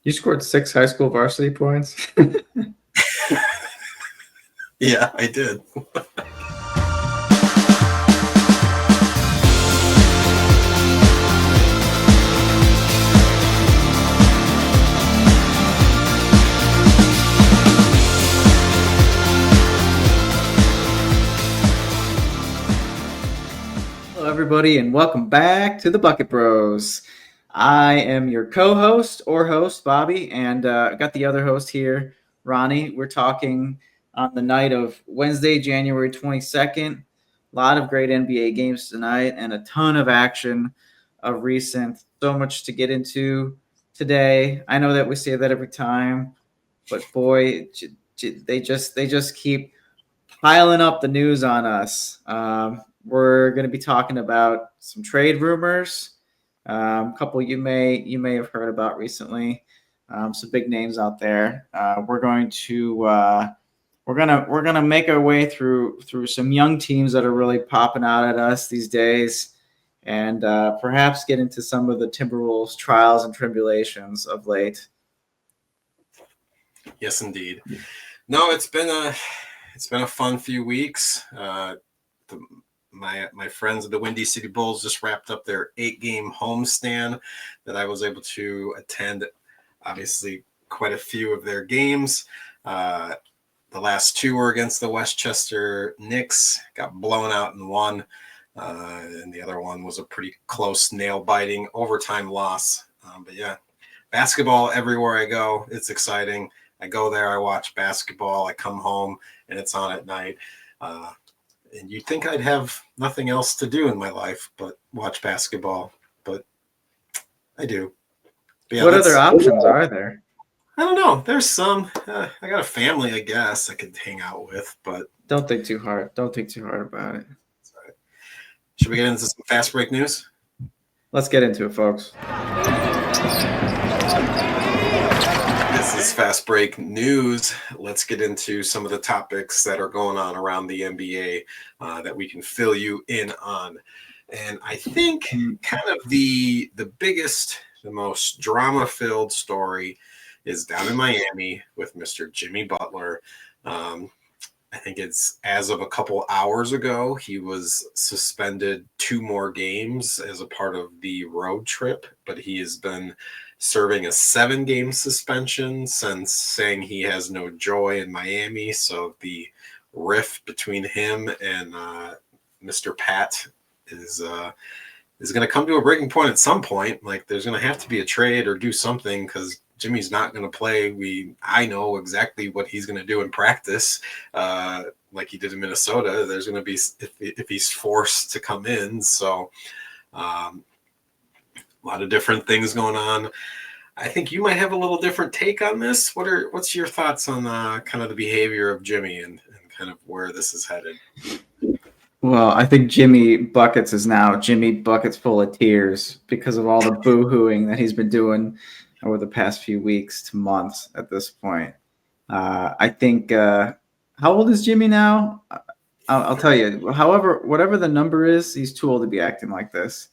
You scored 6 high school varsity points? Yeah, I did. Hello, everybody, and welcome back to the Bucket Bros. I am your co-host or host, Bobby, and I got the other host here, Ronnie. We're talking on the night of Wednesday, January 22nd. A lot of great NBA games tonight and a ton of action of recent. So much to get into today. I know that we say that every time, but boy, they just keep piling up the news on us. We're going to be talking about some trade rumors, a couple you may have heard about recently. Some big names out there. We're gonna make our way through some young teams that are really popping out at us these days, and perhaps get into some of the Timberwolves trials and tribulations of late. Yes, indeed. No, it's been a fun few weeks. My friends at the Windy City Bulls just wrapped up their 8-game homestand that I was able to attend. Obviously, quite a few of their games. The last 2 were against the Westchester Knicks. Got blown out in one, and the other one was a pretty close, nail-biting overtime loss. But yeah, basketball everywhere I go. It's exciting. I go there, I watch basketball, I come home, and it's on at night. And you'd think I'd have nothing else to do in my life but watch basketball, but I do. Yeah, what other options are there? I don't know. There's some. I got a family, I guess, I could hang out with, but don't think too hard. Don't think too hard about it. Sorry. Should we get into some fast break news? Let's get into it, folks. This is fast break news. Let's get into some of the topics that are going on around the NBA that we can fill you in on. And I think kind of the biggest, the most drama-filled story is down in Miami with Mr. Jimmy Butler. I think it's as of a couple hours ago, he was suspended 2 more games as a part of the road trip, but he has been serving a 7-game suspension since saying he has no joy in Miami. So the rift between him and Mr. Pat is going to come to a breaking point at some point. Like, there's going to have to be a trade or do something because Jimmy's not going to play. I know exactly what he's going to do in practice, like he did in Minnesota. There's going to be if he's forced to come in. So a lot of different things going on. I think you might have a little different take on this. What's your thoughts on kind of the behavior of Jimmy and kind of where this is headed? Well, I think Jimmy Buckets is now Jimmy Buckets full of tears because of all the boo-hooing that he's been doing over the past few weeks to months at this point. I think, how old is Jimmy now? I'll tell you. However, whatever the number is, he's too old to be acting like this.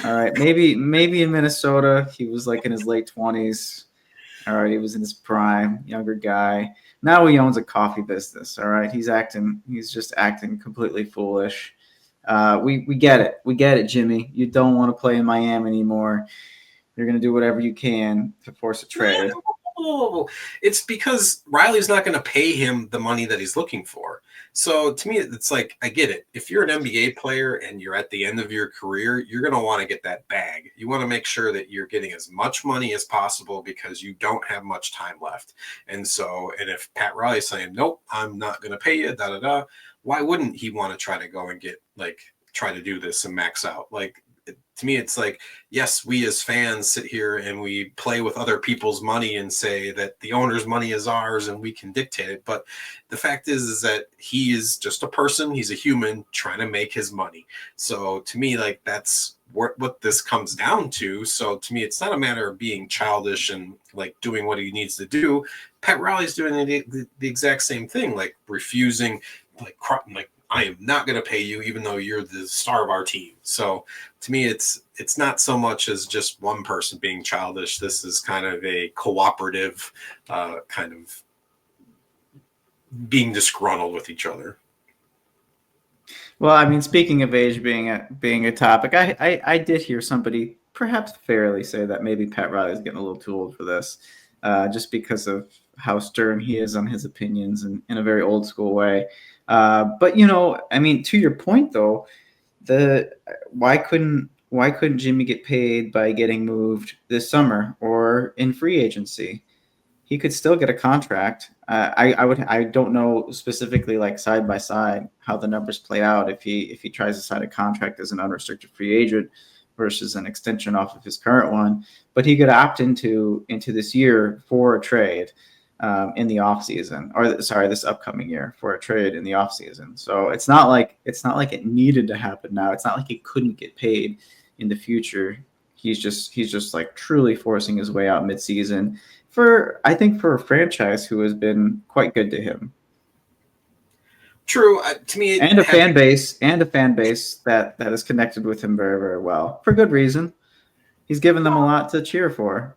All right, maybe in Minnesota, he was like in his late 20s. All right, he was in his prime, younger guy. Now he owns a coffee business. All right, he's just acting completely foolish. We get it. We get it, Jimmy. You don't want to play in Miami anymore. You're going to do whatever you can to force a trade. It's because Riley's not going to pay him the money that he's looking for. So to me, it's like, I get it. If you're an NBA player and you're at the end of your career, you're going to want to get that bag. You want to make sure that you're getting as much money as possible because you don't have much time left. And if Pat Riley's saying, nope, I'm not going to pay you, why wouldn't he want to try to go and try to do this and max out? Like, to me, it's like, yes, we as fans sit here and we play with other people's money and say that the owner's money is ours and we can dictate it. But the fact is that he is just a person. He's a human trying to make his money. So to me, like, that's what this comes down to. So to me, it's not a matter of being childish and like doing what he needs to do. Pat Riley's doing the exact same thing, like refusing, like I am not going to pay you, even though you're the star of our team. So to me, it's not so much as just one person being childish. This is kind of a cooperative kind of being disgruntled with each other. Well, I mean, speaking of age being a topic, I did hear somebody perhaps fairly say that maybe Pat Riley's getting a little too old for this, just because of how stern he is on his opinions and in a very old school way. But I mean, to your point though, the why couldn't Jimmy get paid by getting moved this summer or in free agency? He could still get a contract. I don't know specifically like side by side how the numbers play out if he tries to sign a contract as an unrestricted free agent versus an extension off of his current one, but he could opt into this year for a trade in the offseason, or sorry, this upcoming year for a trade in the offseason. So it's not like it needed to happen now. It's not like he couldn't get paid in the future. He's just like truly forcing his way out midseason I think for a franchise who has been quite good to him. True. To me, and a fan base that is connected with him very, very well for good reason. He's given them a lot to cheer for.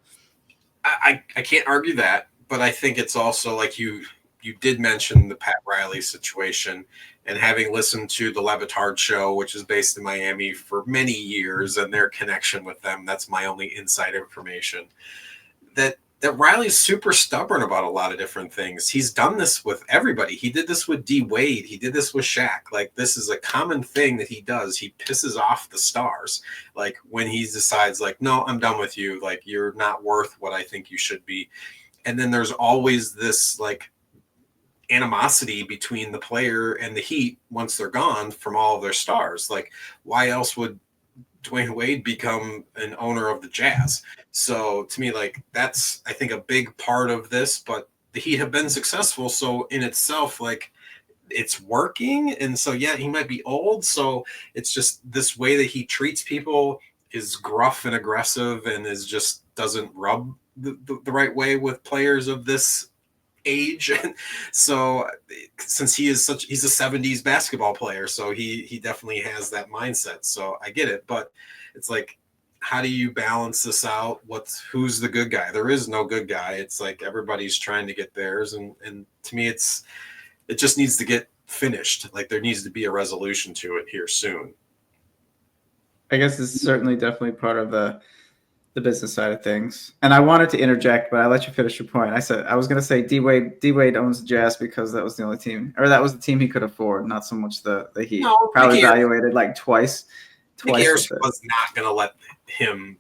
I can't argue that, but I think it's also like you did mention the Pat Riley situation, and having listened to the Levitard show, which is based in Miami for many years, and their connection with them, that's my only inside information. That Riley's super stubborn about a lot of different things. He's done this with everybody. He did this with D Wade. He did this with Shaq. Like, this is a common thing that he does. He pisses off the stars. Like, when he decides, like, no, I'm done with you. Like, you're not worth what I think you should be. And then there's always this, like, animosity between the player and the Heat once they're gone from all of their stars. Like, why else would Dwayne Wade become an owner of the Jazz? So to me, like, that's, I think, a big part of this, but the Heat have been successful. So in itself, like, it's working. And so, yeah, he might be old. So it's just this way that he treats people is gruff and aggressive and is just doesn't rub the right way with players of this age. So since he's a 70s basketball player, so he definitely has that mindset. So I get it, but it's like, how do you balance this out? Who's the good guy? There is no good guy. It's like everybody's trying to get theirs, and to me, it just needs to get finished. Like, there needs to be a resolution to it here soon. I guess it's certainly definitely part of the business side of things. And I wanted to interject, but I let you finish your point. I was going to say D Wade owns the Jazz because that was the only team, or that was the team he could afford, not so much the Heat. No, probably evaluated like twice. Nick Ayers was not going to let him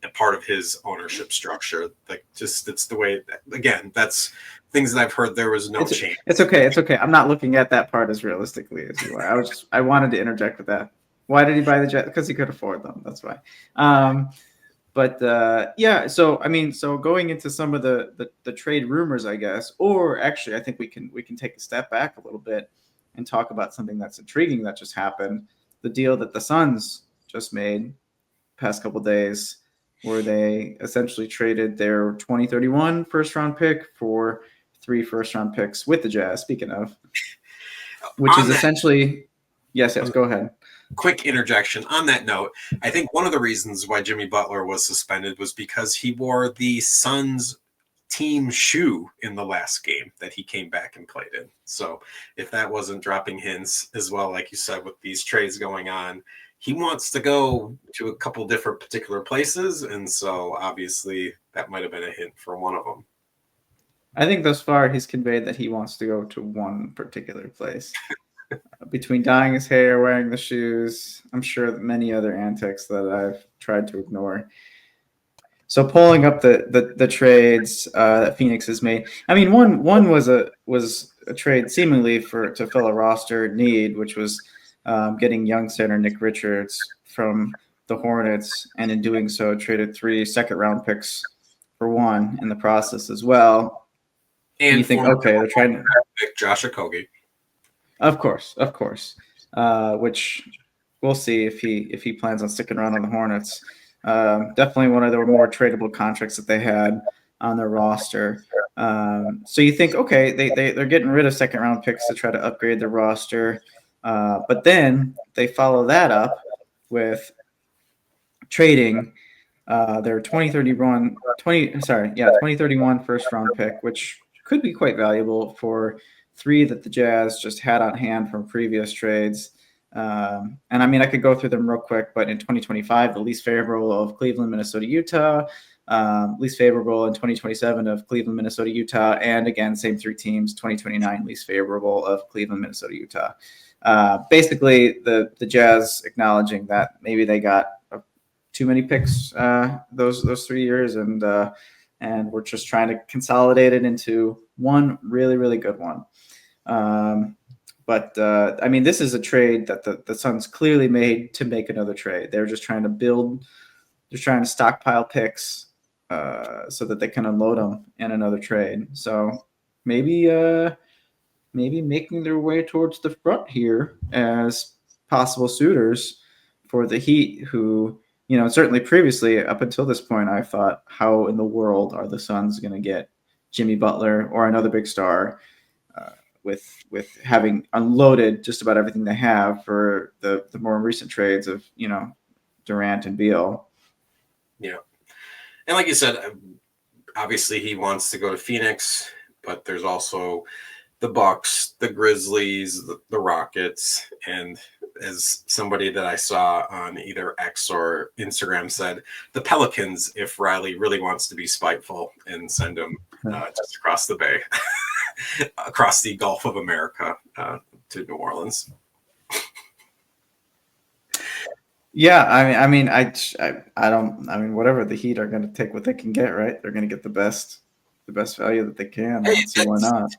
a part of his ownership structure. Like, just, it's the way. Again, that's things that I've heard. There was no change. It's okay. It's okay. I'm not looking at that part as realistically as you are. I wanted to interject with that. Why did he buy the Jazz? Because he could afford them. That's why. But yeah, so I mean, so going into some of the trade rumors, I guess, or actually, I think we can take a step back a little bit and talk about something that's intriguing that just happened. The deal that the Suns just made past couple of days, where they essentially traded their 2031 first round pick for 3 first round picks with the Jazz. Speaking of, which is essentially, yes, go ahead. Quick interjection on that note. I think one of the reasons why Jimmy Butler was suspended was because he wore the Suns team shoe in the last game that he came back and played in. So if that wasn't dropping hints as well, like you said, with these trades going on, he wants to go to a couple different particular places. And so obviously that might have been a hint for one of them. I think thus far he's conveyed that he wants to go to one particular place. Between dyeing his hair, wearing the shoes, I'm sure that many other antics that I've tried to ignore. So pulling up the trades that Phoenix has made. I mean, one was a trade seemingly to fill a roster need, which was getting young center Nick Richards from the Hornets, and in doing so, traded 3 second-round picks for 1 in the process as well. And you think, okay, they're trying to pick Josh Okogie. Of course. Which we'll see if he plans on sticking around on the Hornets. Definitely one of the more tradable contracts that they had on their roster. So you think, okay, they're getting rid of second round picks to try to upgrade their roster. But then they follow that up with trading their 2031 first round pick, which could be quite valuable for three that the Jazz just had on hand from previous trades. And I mean, I could go through them real quick, but in 2025, the least favorable of Cleveland, Minnesota, Utah, least favorable in 2027 of Cleveland, Minnesota, Utah, and again, same three teams, 2029, least favorable of Cleveland, Minnesota, Utah. Basically, the Jazz acknowledging that maybe they got too many picks those 3 years, and we're just trying to consolidate it into one really, really good one. But I mean, this is a trade that the Suns clearly made to make another trade. They're just trying to build, just trying to stockpile picks so that they can unload them in another trade. So maybe making their way towards the front here as possible suitors for the Heat, who, you know, certainly previously up until this point, I thought, how in the world are the Suns going to get Jimmy Butler or another big star with having unloaded just about everything they have for the more recent trades of, you know, Durant and Beal. Yeah. And like you said, obviously he wants to go to Phoenix, but there's also the Bucks, the Grizzlies, the Rockets, and as somebody that I saw on either X or Instagram said, the Pelicans, if Riley really wants to be spiteful and send him just across the bay, across the Gulf of America to New Orleans. Yeah, I mean, whatever, the Heat are going to take what they can get, right? They're going to get the best value that they can. I don't see why not.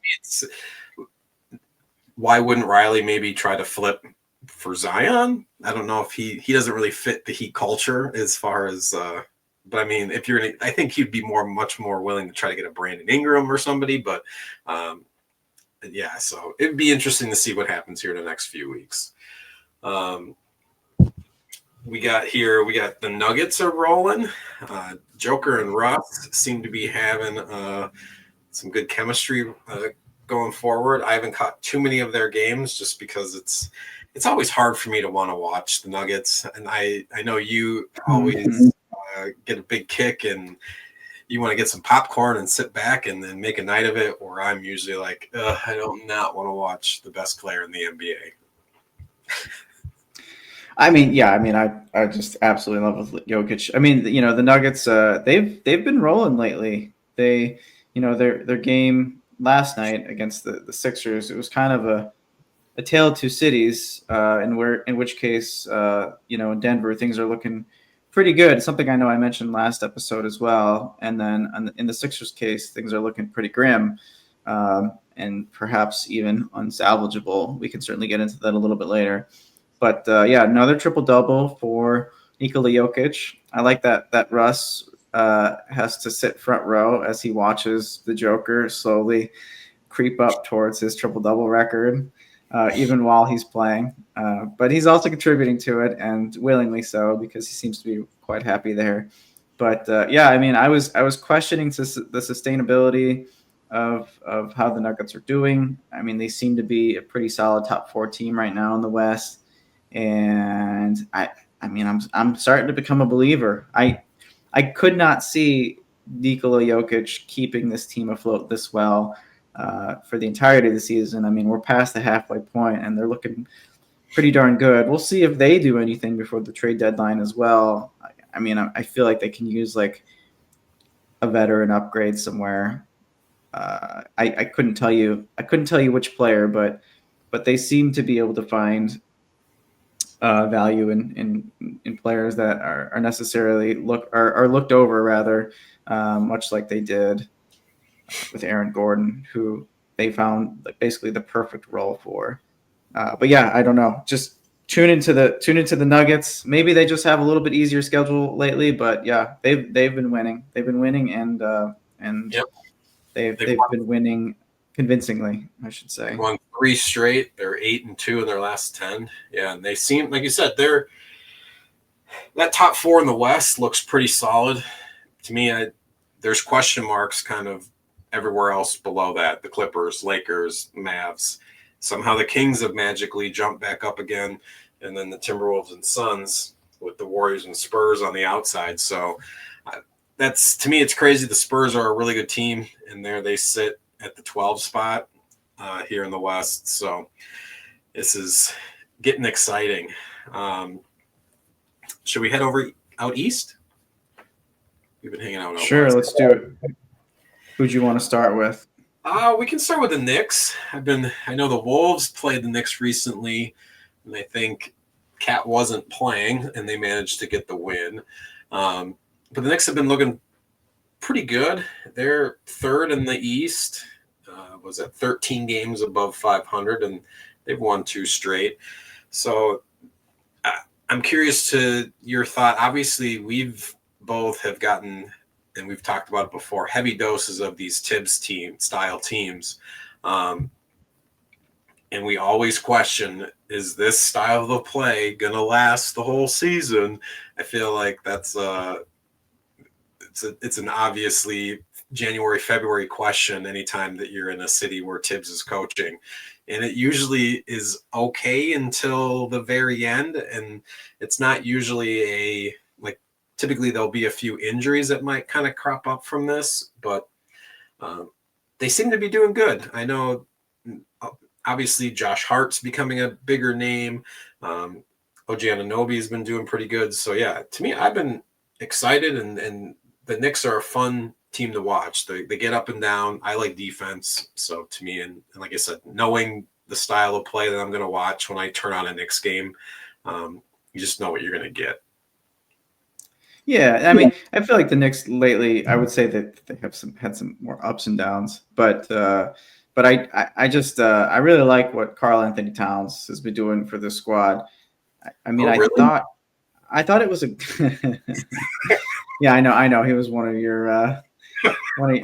Why wouldn't Riley maybe try to flip for Zion? I don't know if he doesn't really fit the Heat culture as far as, but I mean, if you're, I think he'd be much more willing to try to get a Brandon Ingram or somebody. But yeah, so it'd be interesting to see what happens here in the next few weeks. We got the Nuggets are rolling. Joker and Russ seem to be having some good chemistry going forward. I haven't caught too many of their games just because it's always hard for me to want to watch the Nuggets. And I know you always get a big kick and you want to get some popcorn and sit back and then make a night of it. Or I'm usually like, I don't not want to watch the best player in the NBA. I mean, yeah, I mean, I just absolutely love with Jokic. I mean, you know, the Nuggets, they've been rolling lately. They, you know, their game last night against the Sixers, it was kind of a tale of two cities. In which case, you know, in Denver, things are looking pretty good. Something I know I mentioned last episode as well. And then in the Sixers case, things are looking pretty grim, and perhaps even unsalvageable. We can certainly get into that a little bit later. But yeah, another triple-double for Nikola Jokic. I like that Russ has to sit front row as he watches the Joker slowly creep up towards his triple-double record, even while he's playing. But he's also contributing to it, and willingly so, because he seems to be quite happy there. But yeah, I mean, I was questioning the sustainability of how the Nuggets are doing. I mean, they seem to be a pretty solid top 4 team right now in the West. And I mean, I'm starting to become a believer. I could not see Nikola Jokic keeping this team afloat this well for the entirety of the season. I mean, we're past the halfway point, and they're looking pretty darn good. We'll see if they do anything before the trade deadline as well. I mean, I feel like they can use like a veteran upgrade somewhere. I couldn't tell you which player, but they seem to be able to find value in players that are necessarily looked over, rather, much like they did with Aaron Gordon, who they found basically the perfect role for. But yeah, I don't know. Just tune into the Nuggets. Maybe they just have a little bit easier schedule lately, but yeah, they've been winning. They've been winning, and Yep. they've been winning convincingly, I should say. They've won 3 straight. They're 8-2 in their last 10. Yeah, and they seem, like you said, that top 4 in the West looks pretty solid to me. There's question marks kind of everywhere else below that: the Clippers, Lakers, Mavs. somehow the Kings have magically jumped back up again, and then the Timberwolves and Suns with the Warriors and Spurs on the outside. So that's, to me, it's crazy. The Spurs are a really good team, and there they sit at the 12 spot here in the West. So this is getting exciting. Should we head out east? We've been hanging out. Sure, let's do it. Who'd you want to start with? We can start with the Knicks. I know the Wolves played the Knicks recently, and I think Cat wasn't playing, and they managed to get the win. But the Knicks have been looking pretty good. They're third in the East. Was at 13 games above 500, and they've won 2 straight. So I'm curious to your thought. Obviously, we've both have gotten, and we've talked about it before, heavy doses of these Tibbs style teams. And we always question, is this style of play going to last the whole season? I feel like that's it's an obviously January, February question anytime that you're in a city where Tibbs is coaching. And it usually is okay until the very end. And it's not usually typically there'll be a few injuries that might kind of crop up from this, but they seem to be doing good. I know, obviously, Josh Hart's becoming a bigger name. OG Anunoby has been doing pretty good. So, yeah, to me, I've been excited, and the Knicks are a fun team to watch. They get up and down. I like defense. So, to me, and like I said, knowing the style of play that I'm going to watch when I turn on a Knicks game, you just know what you're going to get. Yeah, I mean, I feel like the Knicks lately, I would say that they have had some more ups and downs, but I just I really like what Karl Anthony Towns has been doing for this squad. I mean, really? I thought it was a yeah, I know he was one of your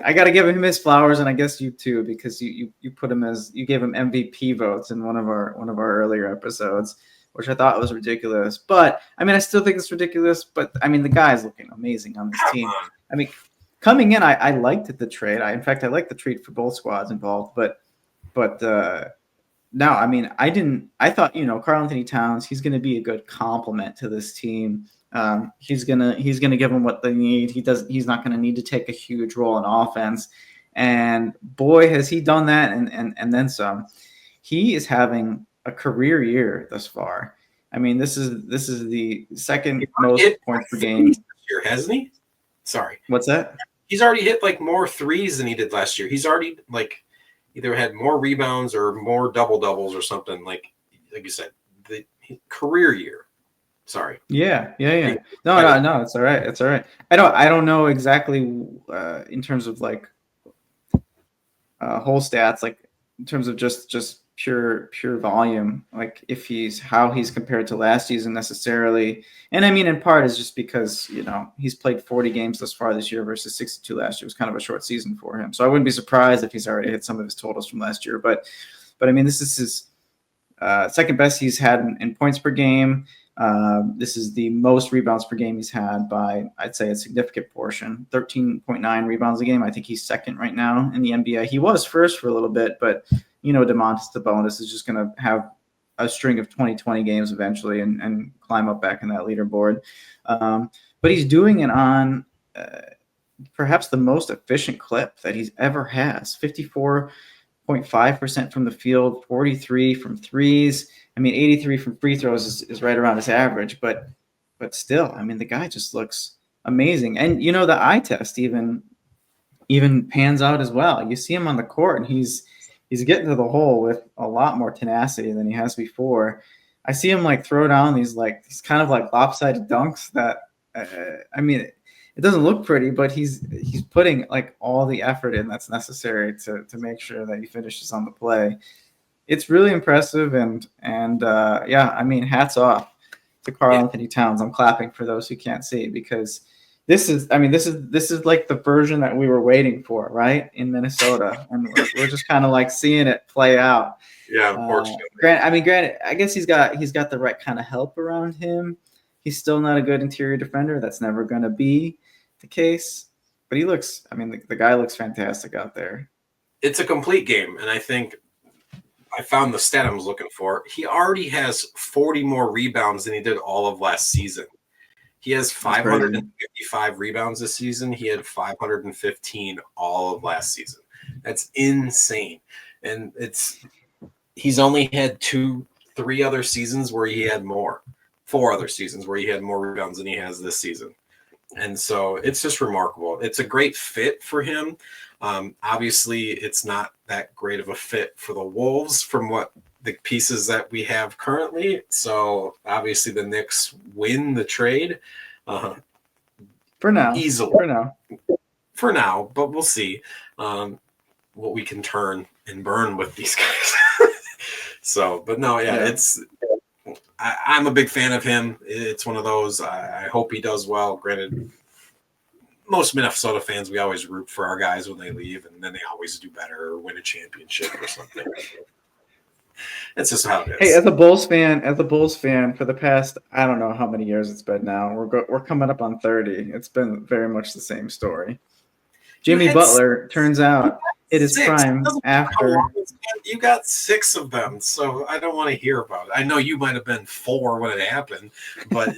I got to give him his flowers, and I guess you too, because you put him you gave him MVP votes in one of our earlier episodes, which I thought was ridiculous. But I mean, I still think it's ridiculous. But I mean, the guy's looking amazing on this team. I mean, coming in, I liked the trade. In fact, I liked the trade for both squads involved. But now, I mean, I thought, Karl Anthony Towns, he's going to be a good complement to this team. He's gonna give them what they need. He's not going to need to take a huge role in offense. And boy, has he done that, and then some. He is having a career year thus far. I mean, this is the second most points per game this year, hasn't he? Sorry, what's that? He's already hit more threes than he did last year. He's already either had more rebounds or more double doubles or something. Like you said, the career year. Sorry. Yeah. No, it's all right. It's all right. I don't know exactly in terms of whole stats, in terms of just pure volume, how he's compared to last season necessarily. And I mean, in part is just because, he's played 40 games thus far this year versus 62 last year. It was kind of a short season for him. So I wouldn't be surprised if he's already hit some of his totals from last year. But I mean, this is his second best he's had in points per game. This is the most rebounds per game he's had by, I'd say, a significant portion, 13.9 rebounds a game. I think he's second right now in the NBA. He was first for a little bit, but Domantas Sabonis is just going to have a string of 20 games eventually and climb up back in that leaderboard. But he's doing it on perhaps the most efficient clip that he's ever has, 54.5% from the field, 43 from threes. I mean, 83 from free throws is right around his average, but still, I mean, the guy just looks amazing. And, the eye test even pans out as well. You see him on the court, and he's getting to the hole with a lot more tenacity than he has before. I see him throw down these kind of lopsided dunks that, I mean, it doesn't look pretty, but he's putting all the effort in that's necessary to make sure that he finishes on the play. It's really impressive, and yeah, I mean, hats off to Karl Anthony Towns. I'm clapping for those who can't see, because this is like the version that we were waiting for, right, in Minnesota, and we're just kind of seeing it play out. Yeah, unfortunately. Granted, I guess he's got the right kind of help around him. He's still not a good interior defender. That's never going to be the case, but he looks. I mean, the guy looks fantastic out there. It's a complete game, and I think I found the stat I was looking for. He already has 40 more rebounds than he did all of last season. He has 555 rebounds this season. He had 515 all of last season. That's insane. And he's only had 3 other seasons where he had more. 4 other seasons where he had more rebounds than he has this season. And so it's just remarkable. It's a great fit for him. Obviously, it's not that great of a fit for the Wolves from what the pieces that we have currently. So obviously the Knicks win the trade. For now. Easily. For now, but we'll see what we can turn and burn with these guys. So, but no, yeah. I'm a big fan of him. It's one of those, I hope he does well. Granted, most Minnesota fans, we always root for our guys when they leave, and then they always do better or win a championship or something. It's just how it is. Hey, as a Bulls fan, for the past, I don't know how many years it's been now. We're coming up on 30. It's been very much the same story. Jimmy Butler, turns out, it is prime after. You got 6 of them, so I don't want to hear about it. I know you might have been 4 when it happened, but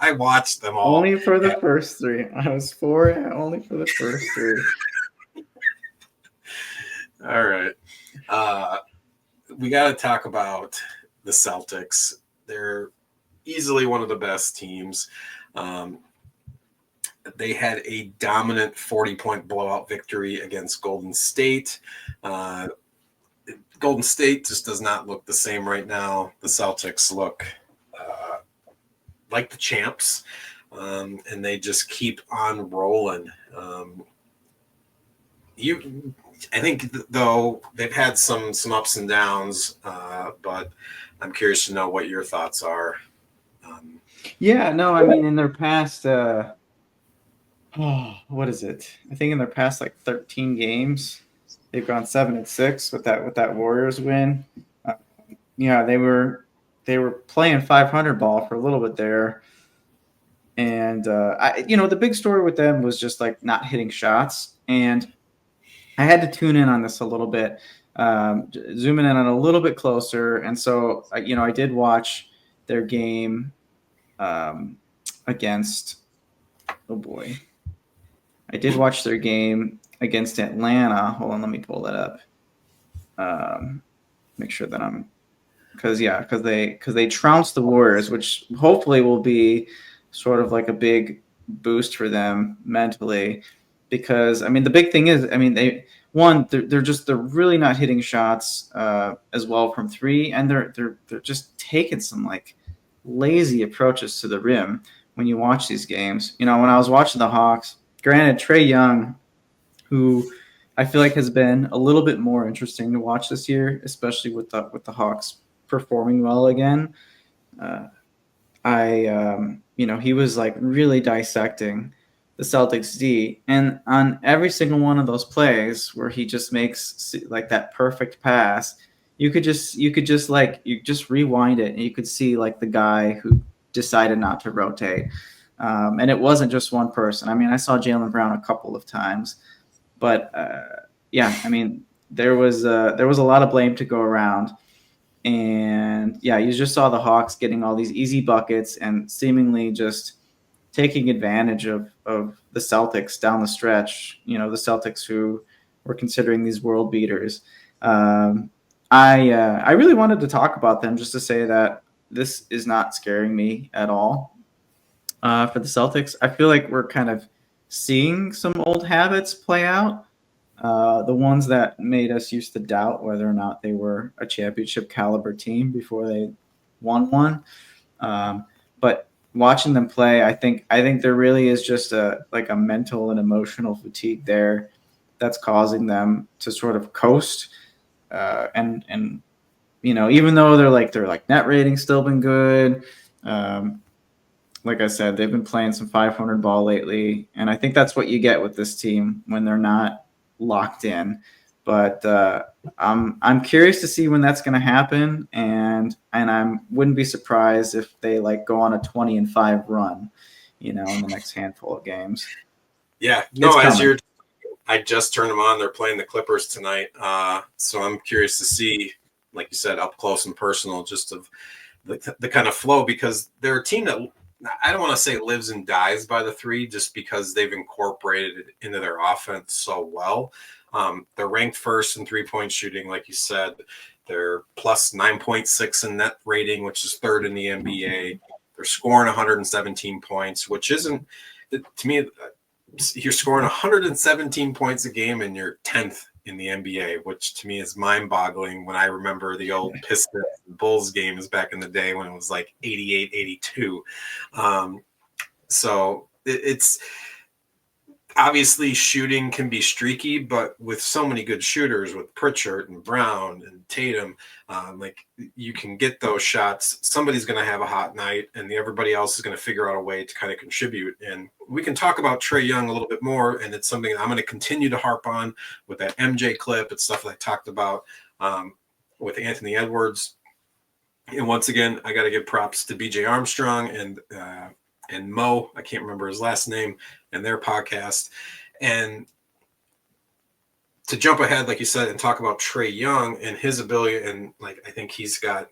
I watched them all. Only for the first 3. I was 4 only for the first 3. All right. We got to talk about the Celtics. They're easily one of the best teams. They had a dominant 40-point blowout victory against Golden State. Golden State just does not look the same right now. The Celtics look like the champs, and they just keep on rolling. I think, though, they've had some ups and downs, but I'm curious to know what your thoughts are. Yeah, no, I mean, in their past, what is it? I think in their past 13 games, they've gone 7-6 with that Warriors win. Yeah, they were playing 500 ball for a little bit there, and the big story with them was just not hitting shots, and I had to tune in on this a little bit, zooming in on a little bit closer, and so I did watch their game against. Oh boy. I did watch their game against Atlanta. Hold on, let me pull that up. Make sure that because they trounced the Warriors, which hopefully will be sort of like a big boost for them mentally. Because I mean, the big thing is, I mean, they're really not hitting shots as well from 3, and they're just taking some lazy approaches to the rim when you watch these games. When I was watching the Hawks. Granted, Trae Young, who I feel like has been a little bit more interesting to watch this year, especially with the Hawks performing well again. He was really dissecting the Celtics D, and on every single one of those plays where he just makes that perfect pass, you just rewind it and you could see the guy who decided not to rotate. And it wasn't just one person. I mean, I saw Jaylen Brown a couple of times, but I mean, there was a lot of blame to go around, and you just saw the Hawks getting all these easy buckets and seemingly just taking advantage of the Celtics down the stretch. The Celtics who were considering these world beaters. I really wanted to talk about them just to say that this is not scaring me at all. For the Celtics, I feel like we're kind of seeing some old habits play out. The ones that made us used to doubt whether or not they were a championship caliber team before they won one. But watching them play, I think there really is just a mental and emotional fatigue there that's causing them to sort of coast. And even though their net rating's still been good. Like I said, they've been playing some 500 ball lately, and I think that's what you get with this team when they're not locked in. But I'm curious to see when that's going to happen, and I wouldn't be surprised if they go on a 20-5 run, in the next handful of games. Yeah, no, as you're I just turned them on. They're playing the Clippers tonight. So I'm curious to see, like you said, up close and personal, just of the kind of flow, because they're a team that I don't want to say lives and dies by the three, just because they've incorporated it into their offense so well. They're ranked first in 3-point shooting, like you said. They're plus 9.6 in net rating, which is third in the NBA. They're scoring 117 points, which isn't, to me, you're scoring 117 points a game and you're 10th in the NBA, which to me is mind-boggling when I remember the old Pistons and Bulls games back in the day when it was like 88, 82. So it's obviously shooting can be streaky, but with so many good shooters with Pritchard and Brown and Tatum, like you can get those shots. Somebody's going to have a hot night, and everybody else is going to figure out a way to kind of contribute. And we can talk about Trae Young a little bit more, and it's something I'm going to continue to harp on with that MJ clip. It's stuff that I talked about with Anthony Edwards. And once again, I got to give props to BJ Armstrong and Mo, I can't remember his last name, and their podcast. And to jump ahead, like you said, and talk about Trae Young and his ability, and like I think he's got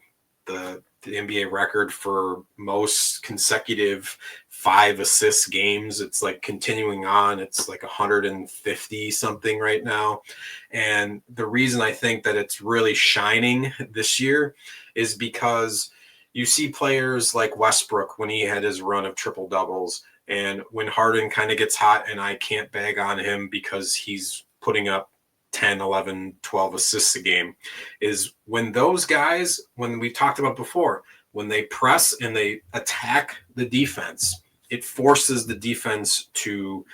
the NBA record for most consecutive 5 assist games. It's like continuing on. It's like 150 something right now. And the reason I think that it's really shining this year is because you see players like Westbrook when he had his run of triple doubles, and when Harden kind of gets hot, and I can't bag on him because he's putting up 10, 11, 12 assists a game, is when those guys, when we talked about before, when they press and they attack the defense, it forces the defense to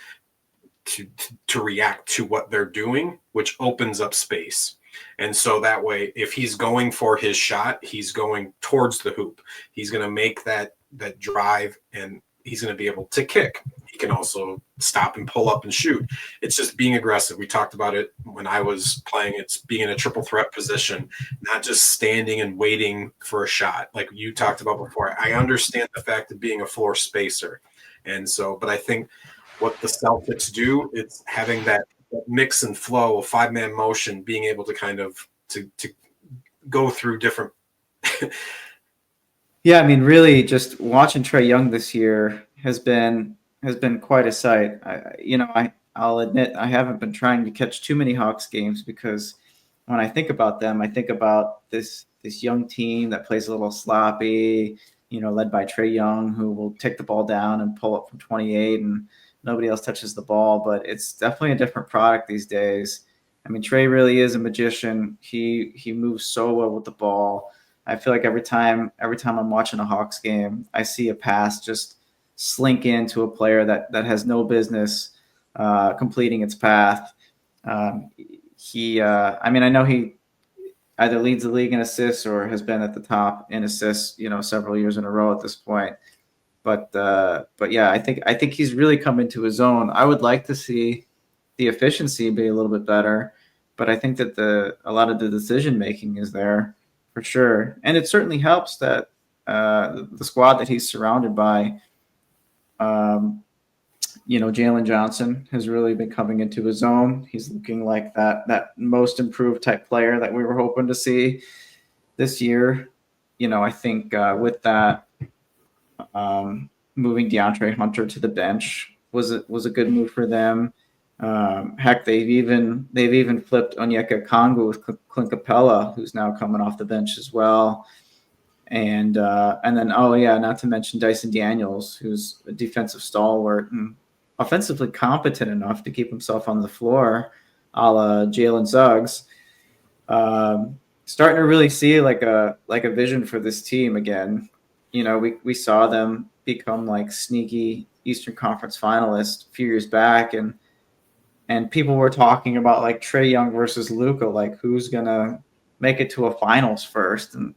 react to what they're doing, which opens up space. And so that way, if he's going for his shot, he's going towards the hoop. He's going to make that drive, and he's going to be able to kick. He can also stop and pull up and shoot. It's just being aggressive. We talked about it when I was playing. It's being in a triple threat position, not just standing and waiting for a shot like you talked about before. I understand the fact of being a floor spacer. And so, but I think what the Celtics do, it's having that mix and flow of 5-man motion, being able to kind of to go through different. Yeah, I mean, really, just watching Trae Young this year has been quite a sight. I'll admit I haven't been trying to catch too many Hawks games, because when I think about them, I think about this young team that plays a little sloppy, led by Trae Young, who will take the ball down and pull up from 28, and nobody else touches the ball. But it's definitely a different product these days. I mean, Trae really is a magician. He moves so well with the ball. I feel like every time I'm watching a Hawks game, I see a pass just slink into a player that has no business completing its path. I know he either leads the league in assists or has been at the top in assists, several years in a row at this point. But yeah, I think he's really come into his own. I would like to see the efficiency be a little bit better, but I think that a lot of the decision making is there for sure, and it certainly helps that the squad that he's surrounded by. Jalen Johnson has really been coming into his own. He's looking like that most improved type player that we were hoping to see this year. I think with that, moving DeAndre Hunter to the bench was a good move for them. Heck, they've even flipped Onyeka Okongwu with Clint Capella, who's now coming off the bench as well. And then, not to mention Dyson Daniels, who's a defensive stalwart and offensively competent enough to keep himself on the floor, a la Jalen Suggs. Starting to really see like a vision for this team again. We saw them become like sneaky Eastern Conference finalists a few years back, and people were talking about like Trae Young versus Luka, like who's gonna make it to a finals first, and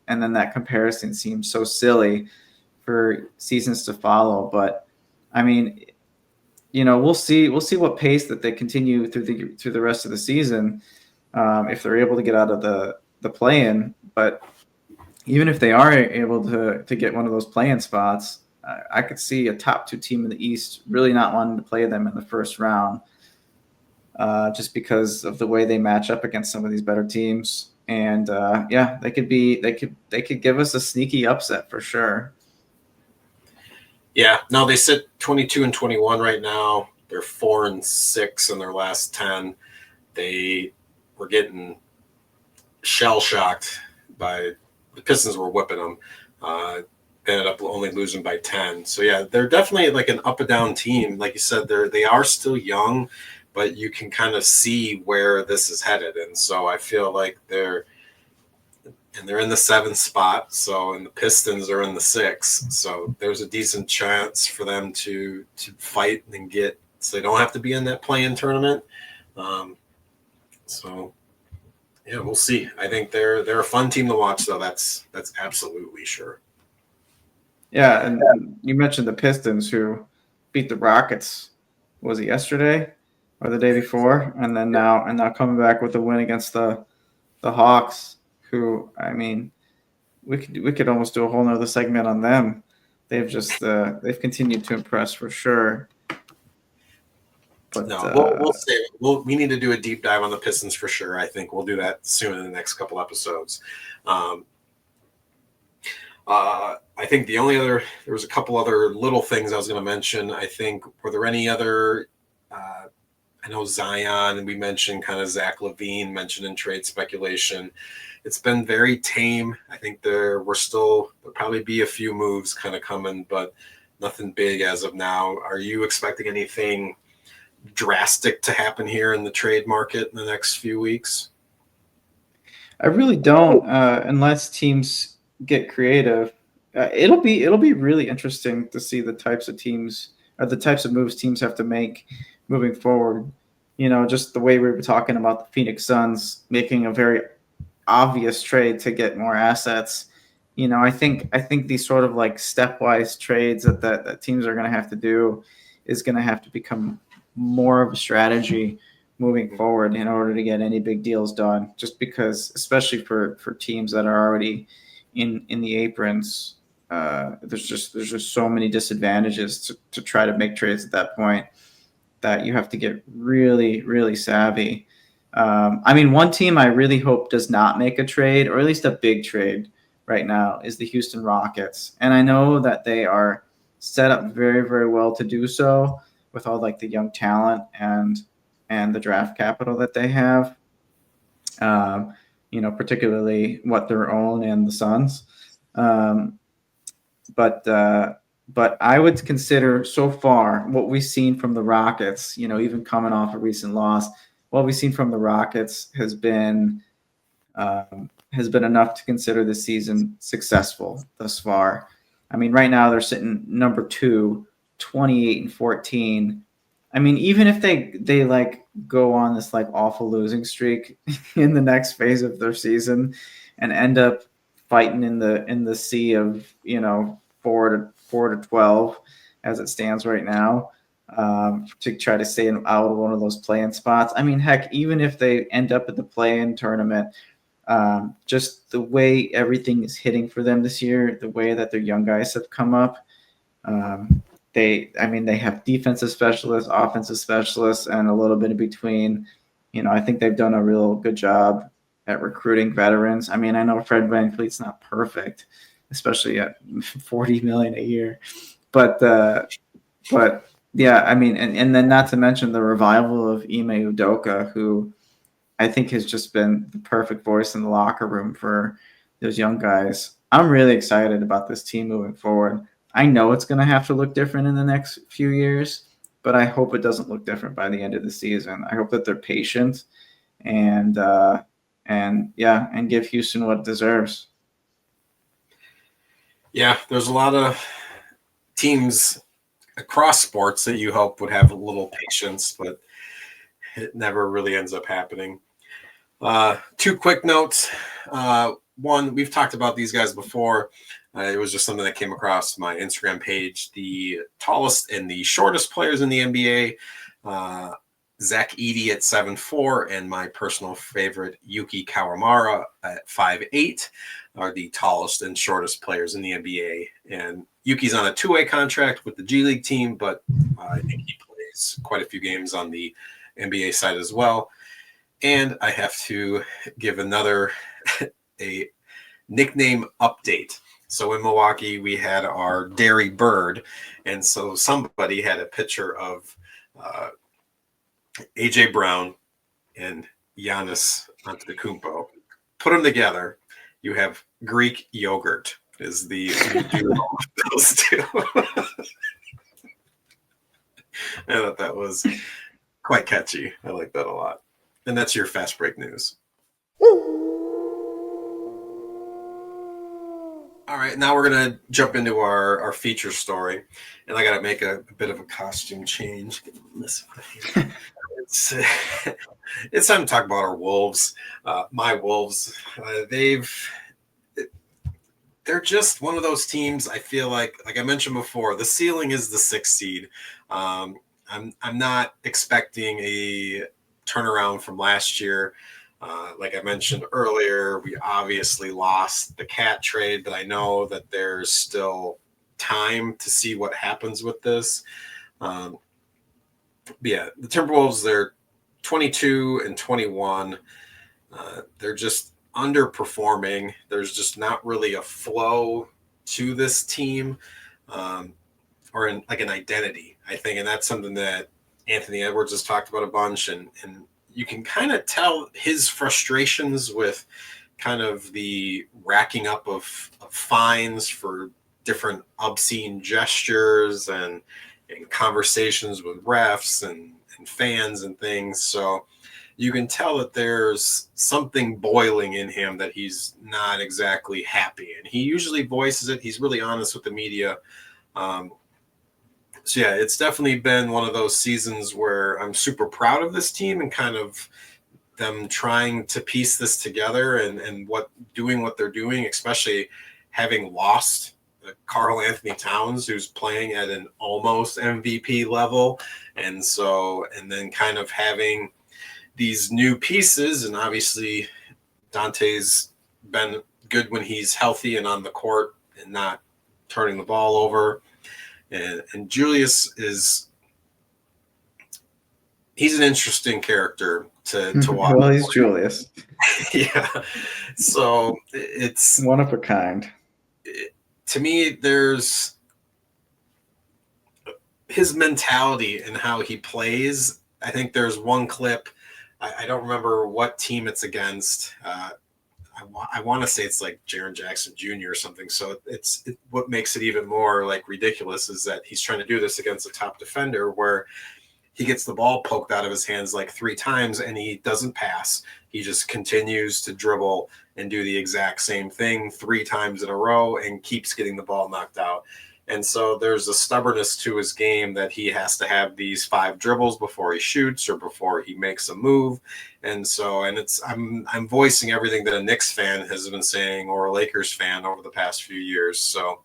then that comparison seems so silly for seasons to follow. But I mean, we'll see what pace that they continue through the rest of the season, if they're able to get out of the play-in. But even if they are able to get one of those play-in spots, I could see a top 2 team in the East really not wanting to play them in the first round. just because of the way they match up against some of these better teams. And they could give us a sneaky upset for sure. Yeah, no, they sit 22-21 right now. They're 4-6 in their last 10. They were getting shell shocked by the Pistons were whipping them. They ended up only losing by 10. So yeah, they're definitely like an up and down team. Like you said, they are still young, but you can kind of see where this is headed. And so I feel like they're in the 7th spot. So and the Pistons are in the 6th. So there's a decent chance for them to fight and get so they don't have to be in that play-in tournament. So yeah, we'll see. I think they're a fun team to watch, though. That's absolutely sure. Yeah, and you mentioned the Pistons who beat the Rockets. Was it yesterday or the day before? And then now coming back with a win against the Hawks, who I mean, we could almost do a whole nother segment on them. They've just they've continued to impress for sure. But no, we'll say we need to do a deep dive on the Pistons for sure. I think we'll do that soon in the next couple episodes. I think there was a couple other little things I was going to mention. I think, were there any other, I know Zion, and we mentioned kind of Zach LaVine mentioned in trade speculation. It's been very tame. I think there'll probably be a few moves kind of coming, but nothing big as of now. Are you expecting anything drastic to happen here in the trade market in the next few weeks? I really don't, unless teams get creative. It'll be really interesting to see the types of teams or the types of moves teams have to make moving forward. You know, just the way we were talking about the Phoenix Suns making a very obvious trade to get more assets. You know, I think these sort of like stepwise trades that teams are going to have to do is going to have to become more of a strategy moving forward in order to get any big deals done. Just because, especially for teams that are already in the aprons, there's just so many disadvantages to try to make trades at that point that you have to get really really savvy. I mean, one team I really hope does not make a trade, or at least a big trade, right now is the Houston Rockets, and I know that they are set up very very well to do so with all like the young talent and the draft capital that they have. Um, you know, particularly what their own and the Suns. Um, but but I would consider so far what we've seen from the Rockets. You know, even coming off a recent loss, what we've seen from the Rockets has been enough to consider this season successful thus far. I mean, right now they're sitting number 2, 28-14. I mean, even if they like go on this like awful losing streak in the next phase of their season and end up fighting in the sea of, you know, 4 to 12 as it stands right now, to try to stay out of one of those play-in spots. I mean, heck, even if they end up at the play-in tournament, just the way everything is hitting for them this year, the way that their young guys have come up, they have defensive specialists, offensive specialists, and a little bit in between. You know, I think they've done a real good job at recruiting veterans. I mean, I know Fred VanVleet's not perfect, especially at $40 million a year, but yeah, I mean, and then not to mention the revival of Ime Udoka, who I think has just been the perfect voice in the locker room for those young guys. I'm really excited about this team moving forward. I know it's going to have to look different in the next few years, but I hope it doesn't look different by the end of the season. I hope that they're patient and give Houston what it deserves. Yeah, there's a lot of teams across sports that you hope would have a little patience, but it never really ends up happening. Two quick notes. One, we've talked about these guys before. It was just something that came across my Instagram page. The tallest and the shortest players in the NBA, Zach Edey at 7'4", and my personal favorite, Yuki Kawamura at 5'8", are the tallest and shortest players in the NBA. And Yuki's on a two-way contract with the G League team, but I think he plays quite a few games on the NBA side as well. And I have to give another a nickname update. So in Milwaukee, we had our Dairy Bird, and so somebody had a picture of AJ Brown and Giannis Antetokounmpo. Put them together, you have Greek yogurt. Is the duo of those two? I thought that was quite catchy. I like that a lot. And that's your fast break news. All right, now we're going to jump into our feature story. And I got to make a bit of a costume change. It's, it's time to talk about our Wolves. My Wolves, they're just one of those teams. I feel like I mentioned before, the ceiling is the 6th seed. I'm not expecting a turnaround from last year. Like I mentioned earlier, we obviously lost the Cat trade, but I know that there's still time to see what happens with this. Yeah, the Timberwolves, they're 22 and 21. They're just underperforming. There's just not really a flow to this team, or an identity, I think. And that's something that Anthony Edwards has talked about a bunch. And you can kind of tell his frustrations with kind of the racking up of fines for different obscene gestures and conversations with refs and fans and things. So you can tell that there's something boiling in him, that he's not exactly happy. And he usually voices it. He's really honest with the media. So yeah, it's definitely been one of those seasons where I'm super proud of this team and kind of them trying to piece this together and doing what they're doing, especially having lost Karl Anthony Towns, who's playing at an almost MVP level. And then kind of having these new pieces, and obviously Dante's been good when he's healthy and on the court and not turning the ball over. And Julius he's an interesting character to watch. Well, he's Julius. Yeah. So it's one of a kind. To me, there's his mentality and how he plays. I think there's one clip. I don't remember what team it's against. I want to say it's like Jaren Jackson Jr. or something. So what makes it even more like ridiculous is that he's trying to do this against a top defender, where he gets the ball poked out of his hands like 3 times and he doesn't pass. He just continues to dribble and do the exact same thing 3 times in a row and keeps getting the ball knocked out. And so there's a stubbornness to his game that he has to have these 5 dribbles before he shoots or before he makes a move. And I'm voicing everything that a Knicks fan has been saying, or a Lakers fan, over the past few years. So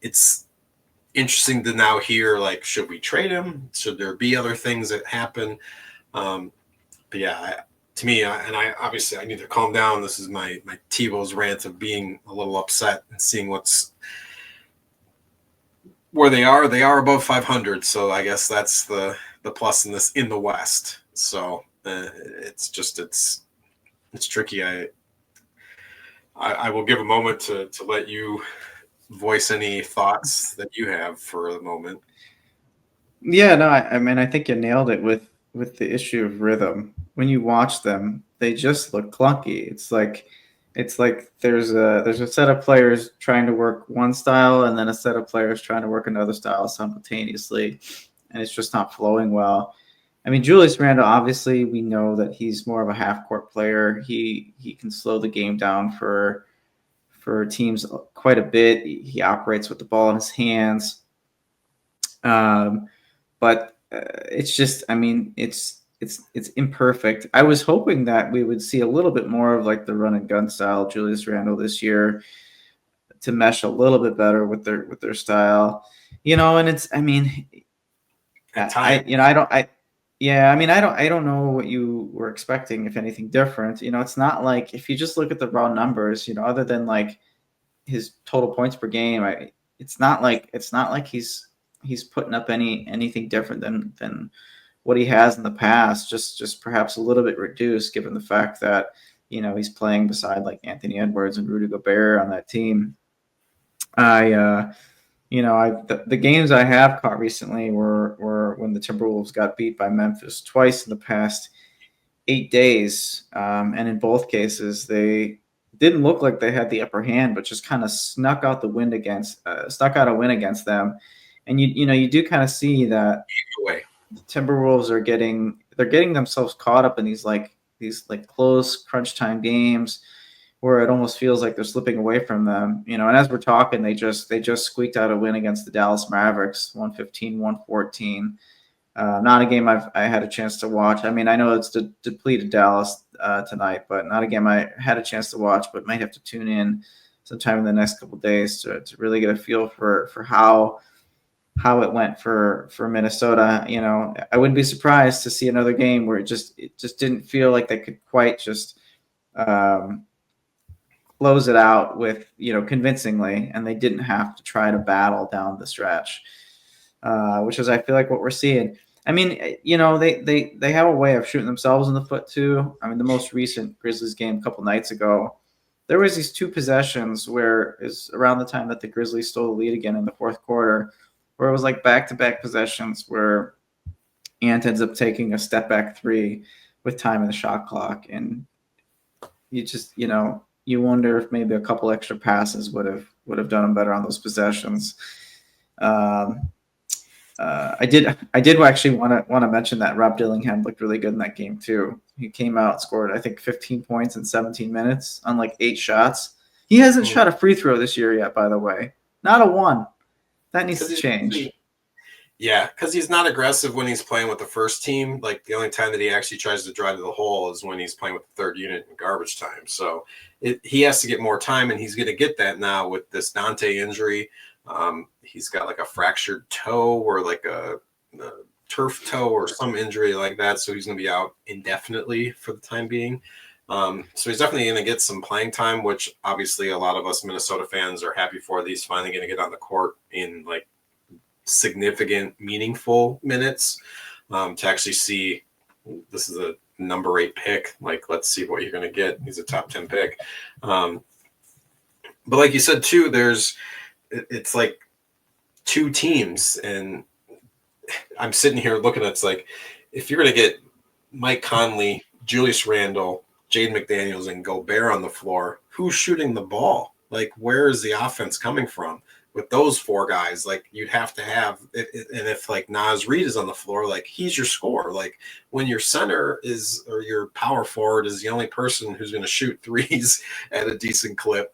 it's interesting to now hear, like, should we trade him? Should there be other things that happen? But yeah, to me, I obviously need to calm down. This is my Tebow's rant of being a little upset and seeing where they are. They are above 500, so I guess that's the plus in the West. So it's tricky. I will give a moment to let you voice any thoughts that you have for the moment. Yeah, no, I mean, I think you nailed it with the issue of rhythm. When you watch them, they just look clunky. It's like there's a set of players trying to work one style and then a set of players trying to work another style simultaneously, and it's just not flowing well. I mean, Julius Randle, obviously, we know that he's more of a half-court player. He can slow the game down for teams quite a bit. He operates with the ball in his hands. But it's just, I mean, it's imperfect. I was hoping that we would see a little bit more of like the run and gun style Julius Randle this year, to mesh a little bit better with their style, and it's, I mean, I don't know what you were expecting, if anything different. It's not like, if you just look at the raw numbers, other than like his total points per game, it's not like he's putting up anything different than what he has in the past, just perhaps a little bit reduced, given the fact that he's playing beside like Anthony Edwards and Rudy Gobert on that team. The games I have caught recently were when the Timberwolves got beat by Memphis twice in the past 8 days, and in both cases they didn't look like they had the upper hand, but just kind of snuck out a win against them. And you do kind of see that the Timberwolves they're getting themselves caught up in these close crunch time games where it almost feels like they're slipping away from them. And as we're talking, they just squeaked out a win against the Dallas Mavericks, 115-114. Not a game I had a chance to watch. I mean, I know it's depleted Dallas tonight, but not a game I had a chance to watch, but might have to tune in sometime in the next couple of days to really get a feel for how it went for Minnesota. I wouldn't be surprised to see another game where it just didn't feel like they could quite just close it out with convincingly, and they didn't have to try to battle down the stretch, which is I feel like what we're seeing. I mean, they have a way of shooting themselves in the foot too. I mean, the most recent Grizzlies game a couple nights ago, there was these two possessions where is around the time that the Grizzlies stole the lead again in the fourth quarter, where it was like back-to-back possessions where Ant ends up taking a step-back three with time in the shot clock, and you just you wonder if maybe a couple extra passes would have done them better on those possessions. I did actually want to mention that Rob Dillingham looked really good in that game too. He came out, scored I think 15 points in 17 minutes on like 8 shots. He hasn't shot a free throw this year yet, by the way. Not a one. That needs to change. Yeah, because he's not aggressive when he's playing with the first team. Like the only time that he actually tries to drive to the hole is when he's playing with the third unit in garbage time. So he has to get more time, and he's going to get that now with this Dante injury. He's got like a fractured toe or like a turf toe or some injury like that. So he's going to be out indefinitely for the time being. So he's definitely going to get some playing time, which obviously a lot of us Minnesota fans are happy for. He's finally going to get on the court in like significant, meaningful minutes to actually see this is a number 8 pick. Like, let's see what you're going to get. He's a top 10 pick. But like you said, too, it's like two teams, and I'm sitting here looking at it's like if you're going to get Mike Conley, Julius Randle, Jaden McDaniels, and Gobert on the floor, who's shooting the ball? Like, where is the offense coming from? With those 4 guys, like you'd have to have it, and if like Naz Reid is on the floor, like he's your scorer. Like when your center is or your power forward is the only person who's going to shoot threes at a decent clip,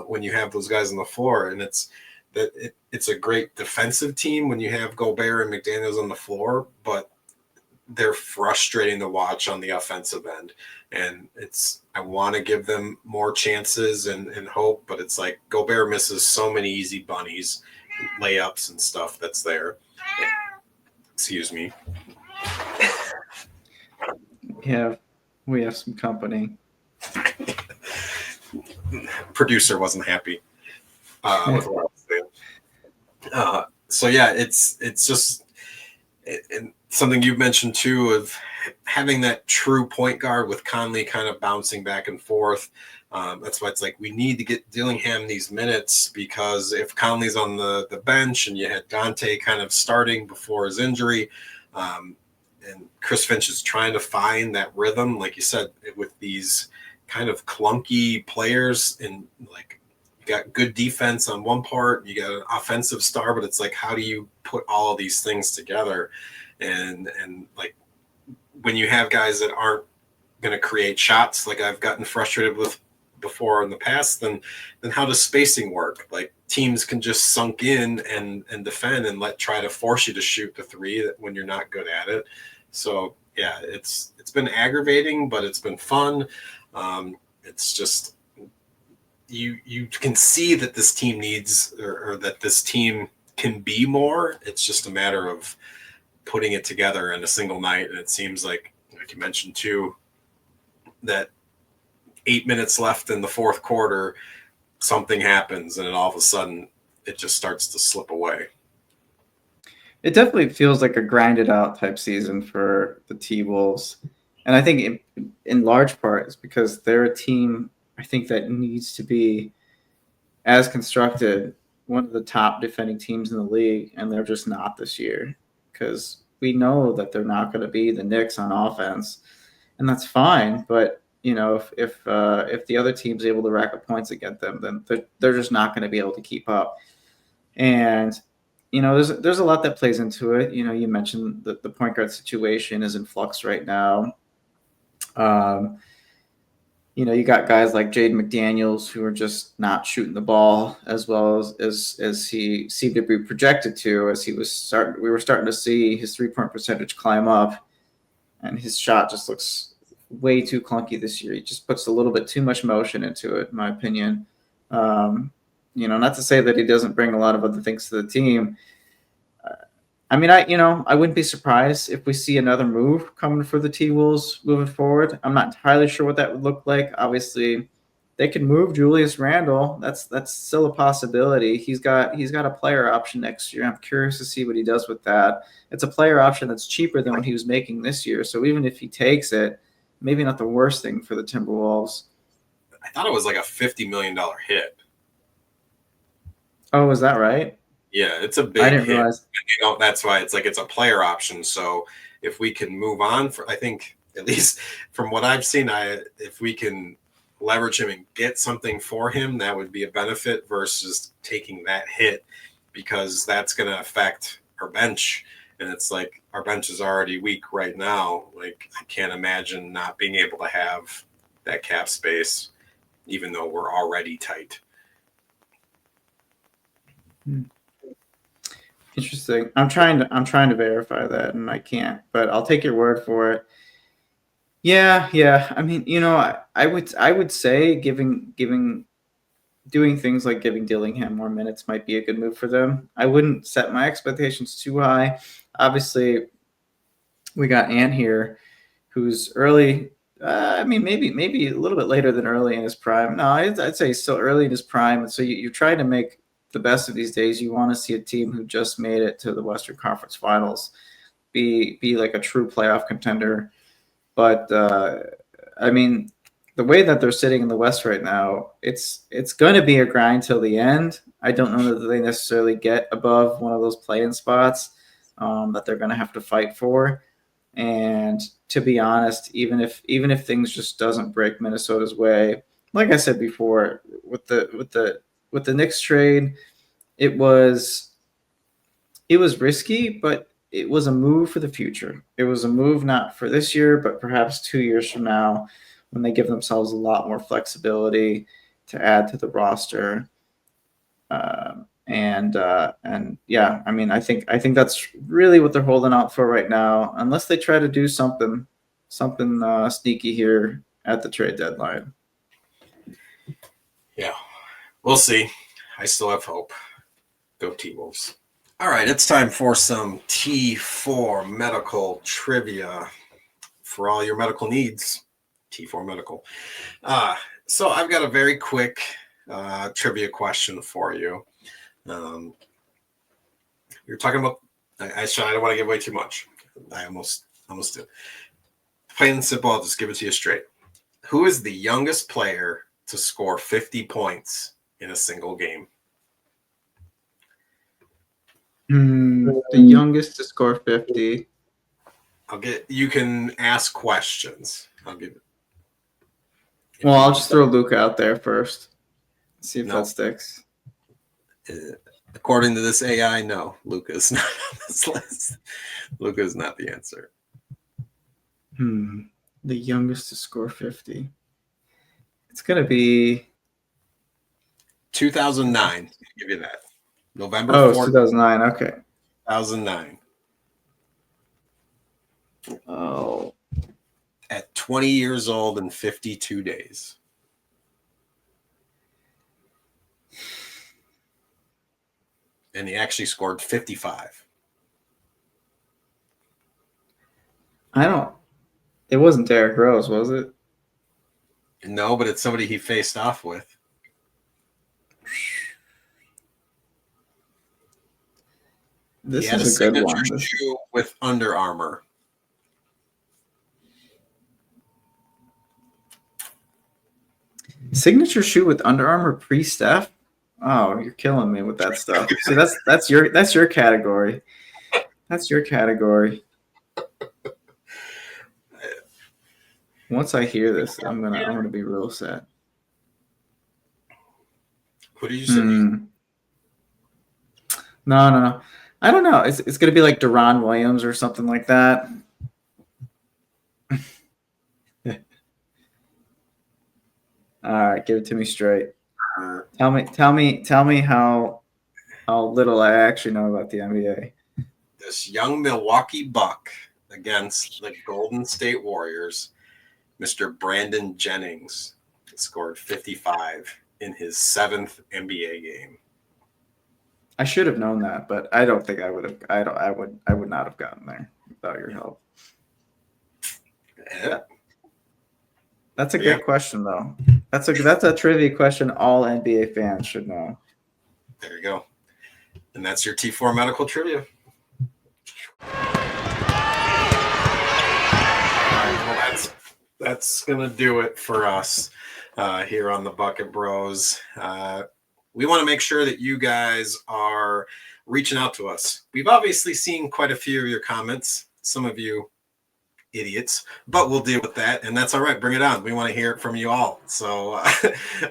when you have those guys on the floor, and it's a great defensive team when you have Gobert and McDaniels on the floor, but they're frustrating to watch on the offensive end. And I want to give them more chances and hope, but it's like Gobert misses so many easy bunnies, layups and stuff that's there. Excuse me. Yeah, we have some company. Producer wasn't happy with what I was saying. So yeah, it's just and something you've mentioned too of having that true point guard with Conley kind of bouncing back and forth. That's why it's like we need to get Dillingham these minutes, because if Conley's on the bench and you had Dante kind of starting before his injury, and Chris Finch is trying to find that rhythm, like you said, with these kind of clunky players, and like you got good defense on one part, you got an offensive star, but it's like, how do you put all of these things together? And like when you have guys that aren't going to create shots, like I've gotten frustrated with before in the past, then how does spacing work? Like teams can just sunk in and defend and try to force you to shoot the three when you're not good at it. So yeah, it's been aggravating, but it's been fun. It's just you can see that this team needs or that this team can be more. It's just a matter of putting it together in a single night. And it seems like you mentioned too, that 8 minutes left in the fourth quarter, something happens and then all of a sudden it just starts to slip away. It definitely feels like a grinded out type season for the T-Wolves. And I think in large part it's because they're a team I think that needs to be as constructed one of the top defending teams in the league, and they're just not this year because we know that they're not going to be the Knicks on offense, and that's fine. But if the other team's able to rack up points against them, then they're just not going to be able to keep up. And there's a lot that plays into it. You mentioned that the point guard situation is in flux right now. Um, you got guys like Jaden McDaniels who are just not shooting the ball as well as he seemed to be projected to. As we were starting to see his 3-point percentage climb up, and his shot just looks way too clunky this year. He just puts a little bit too much motion into it, in my opinion. Not to say that he doesn't bring a lot of other things to the team. I mean, I wouldn't be surprised if we see another move coming for the T-Wolves moving forward. I'm not entirely sure what that would look like. Obviously, they can move Julius Randle. That's still a possibility. He's got a player option next year. I'm curious to see what he does with that. It's a player option that's cheaper than what he was making this year. So even if he takes it, maybe not the worst thing for the Timberwolves. I thought it was like a $50 million hit. Oh, is that right? Yeah, it's a big I didn't hit. realize. That's why it's a player option. So if we can move on, I think at least from what I've seen, if we can leverage him and get something for him, that would be a benefit versus taking that hit, because that's going to affect our bench. And it's like our bench is already weak right now. Like, I can't imagine not being able to have that cap space, even though we're already tight. Interesting. I'm trying to verify that, and I can't, but I'll take your word for it. Yeah. I mean, I would say doing things like giving Dillingham more minutes might be a good move for them. I wouldn't set my expectations too high. Obviously, we got Ant here, who's early. I mean, maybe a little bit later than early in his prime. No, I'd say still early in his prime. And so you're trying to make the best of these days. You want to see a team who just made it to the Western Conference Finals be like a true playoff contender. But I mean, the way that they're sitting in the West right now, it's going to be a grind till the end. I don't know that they necessarily get above one of those play-in spots that they're going to have to fight for. And to be honest, even if things just doesn't break Minnesota's way, like I said before, with the Knicks trade, it was risky, but it was a move for the future. It was a move not for this year, but perhaps 2 years from now, when they give themselves a lot more flexibility to add to the roster. And yeah, I mean, I think that's really what they're holding out for right now, unless they try to do something sneaky here at the trade deadline. Yeah, we'll see. I still have hope. Go T-Wolves. All right, it's time for some T4 medical trivia for all your medical needs. T4 medical. So I've got a very quick trivia question for you. You're talking about. I don't want to give away too much. I almost did. Plain and simple, I'll just give it to you straight. Who is the youngest player to score 50 points in a single game? The youngest to score 50. You can ask questions. I'll give it. Well, I'll just throw Luka out there first. See if that sticks. According to this AI, no, Luka is not on this list. Luka is not the answer. The youngest to score 50. It's going to be 2009. I'll give you that. November 4th. 2009. Okay. 2009. Oh. At 20 years old and 52 days. And he actually scored 55. It wasn't Derrick Rose, was it? No, but it's somebody he faced off with. He This had a is a good signature one. shoe with Under Armour. Signature shoe with Under Armour pre-Steph. Oh, you're killing me with that stuff. See, that's your category. That's your category. Once I hear this, I'm gonna be real sad. What did you say? No. I don't know. It's gonna be like Deron Williams or something like that. All right, give it to me straight. Tell me how little I actually know about the NBA. This young Milwaukee Buck against the Golden State Warriors, Mr. Brandon Jennings, scored 55 in his 7th NBA game. I should have known that, but I don't think I would have. I would not have gotten there without your help. Yeah. That's a good question, though. That's a trivia question all NBA fans should know. There you go. And that's your T4 medical trivia. All right, well, that's gonna do it for us here on the Bucket Bros. We want to make sure that you guys are reaching out to us. We've obviously seen quite a few of your comments. Some of you idiots, but we'll deal with that, and that's all right. Bring it on. We want to hear it from you all. So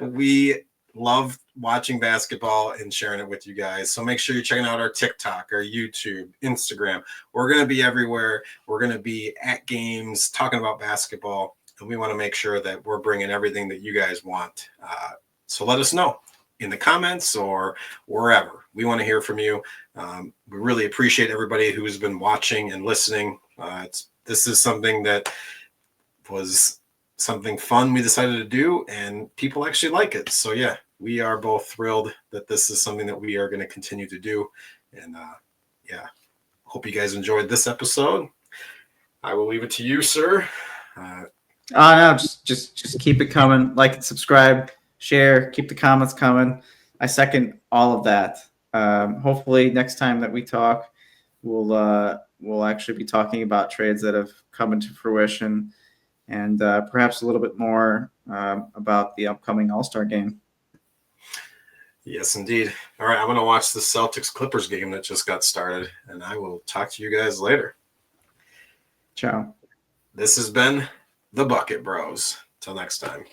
we love watching basketball and sharing it with you guys. So make sure you're checking out our TikTok, our YouTube, Instagram. We're going to be everywhere. We're going to be at games talking about basketball, and we want to make sure that we're bringing everything that you guys want. So let us know in the comments or wherever. We want to hear from you. We really appreciate everybody who's been watching and listening. This is something that was something fun we decided to do, and people actually like it. So yeah, we are both thrilled that this is something that we are going to continue to do. And yeah, hope you guys enjoyed this episode. I will leave it to you, sir. No, just keep it coming. Like and subscribe, share, keep the comments coming. I second all of that. Hopefully next time that we talk, we'll actually be talking about trades that have come into fruition, and perhaps a little bit more about the upcoming All-Star game. Yes, indeed. All right, I'm going to watch the Celtics-Clippers game that just got started, and I will talk to you guys later. Ciao. This has been the Bucket Bros. Till next time.